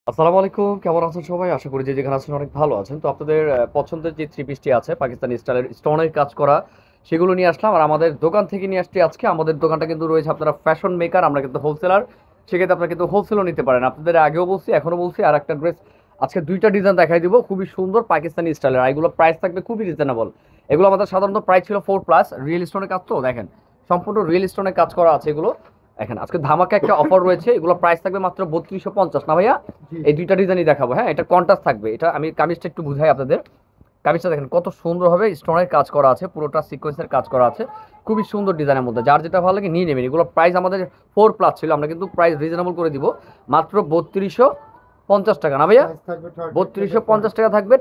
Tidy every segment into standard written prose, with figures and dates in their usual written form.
আসসালামু আলাইকুম, কেমন আছেন সবাই? আশা করি যে যেখানে আছেন অনেক ভালো আছেন। তো আপনাদের পছন্দের যে থ্রি পিসটি আছে পাকিস্তানি স্টাইলের স্টোনের কাজ করা, সেগুলো নিয়ে আসলাম। আর আমাদের দোকান থেকে নিয়ে আসছি আজকে। আমাদের দোকানটা কিন্তু রয়েছে আপনারা ফ্যাশন মেকার, আমরা কিন্তু হোলসেলার। সেক্ষেত্রে আপনারা কিন্তু হোলসেলও নিতে পারেন। আপনাদের আগেও বলছি, এখনও বলছি, আর একটা ড্রেস আজকে ২টা ডিজাইন দেখাই দিব, খুবই সুন্দর পাকিস্তানি স্টাইলের। আর এগুলো প্রাইস থাকবে খুবই রিজনেবল। এগুলো আমাদের সাধারণত প্রাইস ছিল 4+। রিয়েল স্টোনের কাজ তো দেখেন, সম্পূর্ণ রিয়েল স্টোনের কাজ করা আছে এগুলো। দেখেন আজকে ধামাকা একটা অফার রয়েছে, এগুলো প্রাইস থাকবে মাত্র ৩২৫০ না ভাইয়া? এই দুইটা ডিজাইনই দেখাবো। হ্যাঁ, এটা কন্ট্রাস্ট থাকবে। এটা আমি কামিজটা একটু বুঝাই আপনাদের। কামিজটা দেখেন কত সুন্দরভাবে স্টোনের কাজ করা আছে, পুরোটা সিকোয়েন্সের কাজ করা আছে, খুবই সুন্দর ডিজাইনের মধ্যে। যার যেটা ভালো লাগে নিয়ে নেবেন। এগুলো প্রাইস আমাদের 4+ ছিল, আমরা কিন্তু প্রাইস রিজনেবল করে দিব মাত্র ৩২৫০ টাকা না ভাইয়া? ৩২৫০ টাকা থাকবে।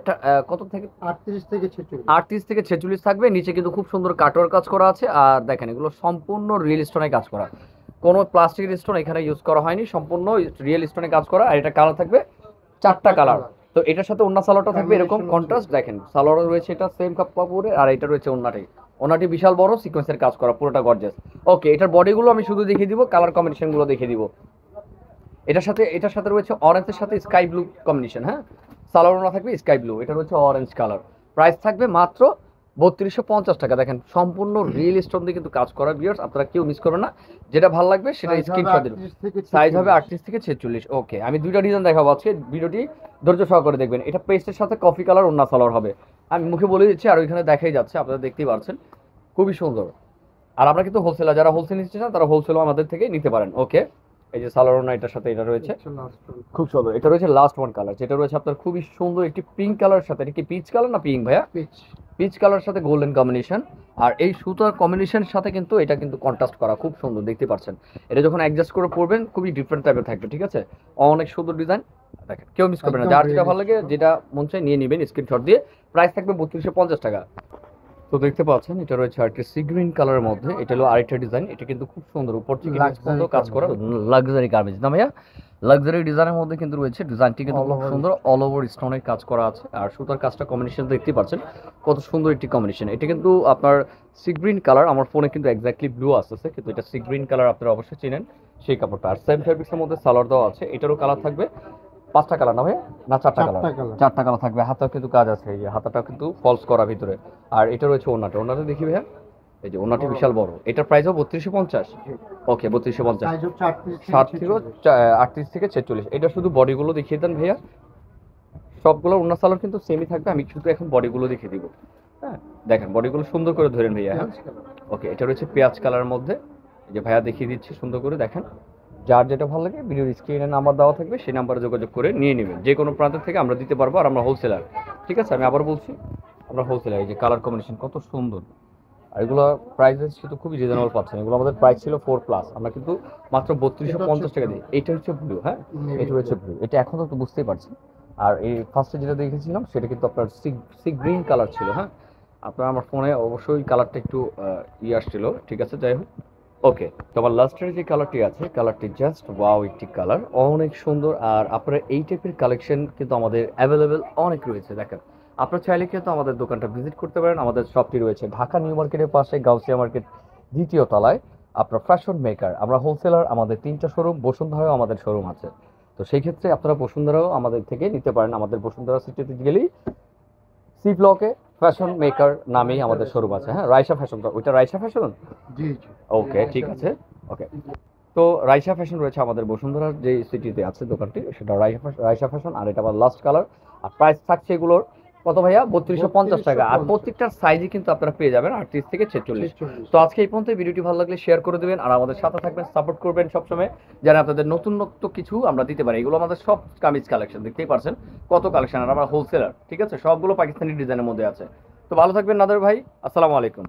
কত থেকে 38 থেকে 46 থাকবে। নিচে কিন্তু খুব সুন্দর কাটওয়ার কাজ করা আছে। আর দেখেন এগুলো সম্পূর্ণ রিয়েল স্টোনে কাজ করা, কোনো প্লাস্টিকের স্টোন এখানে ইউজ করা হয়নি, সম্পূর্ণ রিয়েল স্টোনে কাজ করা। আর এটা কালার থাকবে 4টা কালার। তো এটার সাথে ওন্না সালোয়ারটা থাকবে এরকম কন্ট্রাস্ট। দেখেন সালোয়ার রয়েছে এটা সেম কাপড়ে, আর এটা রয়েছে ওন্নাটি। ওন্নাটি বিশাল বড় সিকোয়েন্সের কাজ করা, পুরোটা গর্জিয়াস। ওকে, এটার বডিগুলো আমি শুধু দেখিয়ে দিব, কালার কম্বিনেশনগুলো দেখিয়ে দিব। এটার সাথে রয়েছে অরেঞ্জের সাথে স্কাই ব্লু কম্বিনেশন। হ্যাঁ, সালোয়ার ওন্না থাকবে স্কাই ব্লু, এটা রয়েছে অরেঞ্জ কালার। প্রাইস থাকবে মাত্র ৩২৫০ টাকা। দেখেন সম্পূর্ণ রিয়েল স্টোন দিয়ে কিন্তু কাজ করা। ভিউয়ার্স আপনারা কেউ মিস করবেন না, যেটা ভালো লাগবে সেটা স্ক্রিনশট দিন। সাইজ হবে 38 থেকে 46। ওকে, আমি দুইটা ডিজাইন দেখাবো আজকে, ভিডিওটি ধৈর্য সহকারে দেখবেন। এটা পেস্টের সাথে কফি কালার ওন্না সালোয়ার হবে। আমি মুখে বলে দিচ্ছি, আর ওইখানে দেখাই যাচ্ছে, আপনারা দেখতেই পাচ্ছেন, খুবই সুন্দর। আর আমরা কিন্তু হোলসেলার, যারা হোলসেল নিতে চান তারা হোলসেলও আমাদের থেকে নিতে পারেন। ওকে, এই যে সালোয়ার ওন্না এটার সাথে এটা রয়েছে খুব সুন্দর। এটা রয়েছে লাস্ট ওয়ান কালার, যেটা রয়েছে আপনার খুবই সুন্দর একটি পিঙ্ক কালার সাথে। এটা কি পিচ কালার না পিঙ্ক ভাইয়া? পিচ কালার সাথে গোল্ডেন কম্বিনেশন। আর এই সুতার কম্বিনেশনের সাথে কিন্তু এটা কিন্তু কন্ট্রাস্ট করা, খুব সুন্দর দেখতে পাচ্ছেন। এটা যখন অ্যাডজাস্ট করে পরবেন খুবই ডিফারেন্ট টাইপের থাকবে। ঠিক আছে, অনেক সুন্দর ডিজাইন। দেখেন কেউ মিস করবে না, যার যেটা ভালো লাগে যেটা মন চাই নিয়ে নেবেন স্ক্রিনশট দিয়ে। প্রাইস থাকবে ৩২৫০ টাকা। তো দেখতে পাচ্ছেন এটা রয়েছে আরেকটি সি গ্রিন কালারের মধ্যে। এটা হলো আরেকটা ডিজাইন, এটা কিন্তু খুব সুন্দর, উপর থেকে নিচ পর্যন্ত কাজ করা লাক্সারি গার্মেন্টস না ভাইয়া? লাক্সারি ডিজাইনের মধ্যে কিন্তু রয়েছে। ডিজাইনটি কিন্তু খুব সুন্দর, অল ওভার স্টোনের কাজ করা আছে। আর সুতার কাজটা কম্বিনেশন দেখতে পাচ্ছেন কত সুন্দর একটি কম্বিনেশন। এটা কিন্তু আপনার সি গ্রিন কালার, আমার ফোনে কিন্তু এক্স্যাক্টলি ব্লু আসতেছে, কিন্তু এটা সি গ্রিন কালার, আপনারা অবশ্যই চিনেন সেই কাপড়টা। আর সেম ফেব্রিক্সের মধ্যে সালোয়ার দেওয়া আছে। এটারও কালার থাকবে 5টা কালার না ভাই? না 4টা কালার? 4টা কালার থাকবে। হাতাও কিন্তু কাজ আছে, এই যে হাতাটা কিন্তু ফলস করা ভিতরে। আর এটা রয়েছে ওন্নাটা। ওন্নাটা দেখি ভাইয়া, এই যে ওন্নাটি বিশাল বড়। এটার প্রাইসও ৩২৫০। ওকে, ৩২৫০। 38 থেকে 46। এটা শুধু বডিগুলো দেখিয়ে দেন ভাইয়া। সবগুলো ওন্না সালোয়ার কিন্তু সেমই থাকবে, আমি শুধু এখন বডিগুলো দেখিয়ে দিব। হ্যাঁ, দেখেন বডিগুলো সুন্দর করে ধরেন ভাইয়া। হ্যাঁ, ওকে, এটা রয়েছে পেঁয়াজ কালারের মধ্যে। এই যে ভাইয়া দেখিয়ে দিচ্ছি সুন্দর করে, দেখেন। যার যেটা ভালো লাগে ভিডিওর স্ক্রিনে নাম্বার দেওয়া থাকবে, সেই নাম্বারে যোগাযোগ করে নিয়ে নেবেন। যে কোনো প্রান্ত থেকে আমরা দিতে পারবো, আর আমরা হোলসেলার। ঠিক আছে, আমি আবার বলছি, আমরা হোলসেলার। এই যে কালার কম্বিনেশন কত সুন্দর। আর এগুলো প্রাইস কিন্তু খুবই রিজনেবল পাচ্ছেন। এগুলো আমাদের প্রাইস ছিল 4+, আমরা কিন্তু মাত্র ৩২৫০ টাকা দিই। এইটা হচ্ছে ব্লু। হ্যাঁ, এটা হচ্ছে ব্লু। এটা এখন তো বুঝতেই পারছি। আর এই ফার্স্টে যেটা দেখেছিলাম সেটা কিন্তু আপনার সি গ্রিন কালার ছিল। হ্যাঁ, আপনার আমার ফোনে অবশ্যই কালারটা একটু আসছিল। ঠিক আছে, যাই হোক। ওকে, তো আমার লাস্টের যে কালারটি আছে, কালারটি জাস্ট ওয়াও একটি কালার, অনেক সুন্দর। আর আপনারা এই টাইপের কালেকশন কিন্তু আমাদের অ্যাভেলেবেল অনেক রয়েছে। দেখেন আপনারা চাইলে কিন্তু আমাদের দোকানটা ভিজিট করতে পারেন। আমাদের শপটি রয়েছে ঢাকা নিউ মার্কেটের পাশে, গাউসিয়া মার্কেট 2য় তলায়। আপনার ফ্যাশন মেকার, আমরা হোলসেলার। আমাদের 3টা শোরুম, বসুন্ধরাও আমাদের শোরুম আছে। তো সেই ক্ষেত্রে আপনারা বসুন্ধরাও আমাদের থেকে নিতে পারেন। আমাদের বসুন্ধরা সিটিতে গেলেই সি ব্লকে ফ্যাশন মেকার নামেই আমাদের শোরুম আছে। হ্যাঁ, রাইসা ফ্যাশন, ওইটা রাইসা ফ্যাশন। ওকে, ঠিক আছে। ওকে, তো রাইসা ফ্যাশন রয়েছে আমাদের বসুন্ধরার যে সিটিতে আছে দোকানটি, সেটা রাইসা ফ্যাশন। আর এটা আবার লাস্ট কালার। আর প্রাইস থাকছে এগুলোর কত ভাইয়া? ৩২৫০ টাকা। আর প্রত্যেকটার সাইজই কিন্তু আপনারা পেয়ে যাবেন 38 থেকে 46। তো আজকে এই পর্যন্ত। ভিডিওটি ভালো লাগলে শেয়ার করে দেবেন, আর আমাদের সাথে থাকবেন, সাপোর্ট করবেন সবসময়, যেন আপনাদের নতুনত্ব কিছু আমরা দিতে পারি। এগুলো আমাদের সব কামিজ কালেকশন, দেখতেই পারছেন কত কালেকশন। আর আমরা হোলসেলার। ঠিক আছে, সবগুলো পাকিস্তানি ডিজাইনের মধ্যে আছে। তো ভালো থাকবেন নাদের ভাই, আসসালামু আলাইকুম।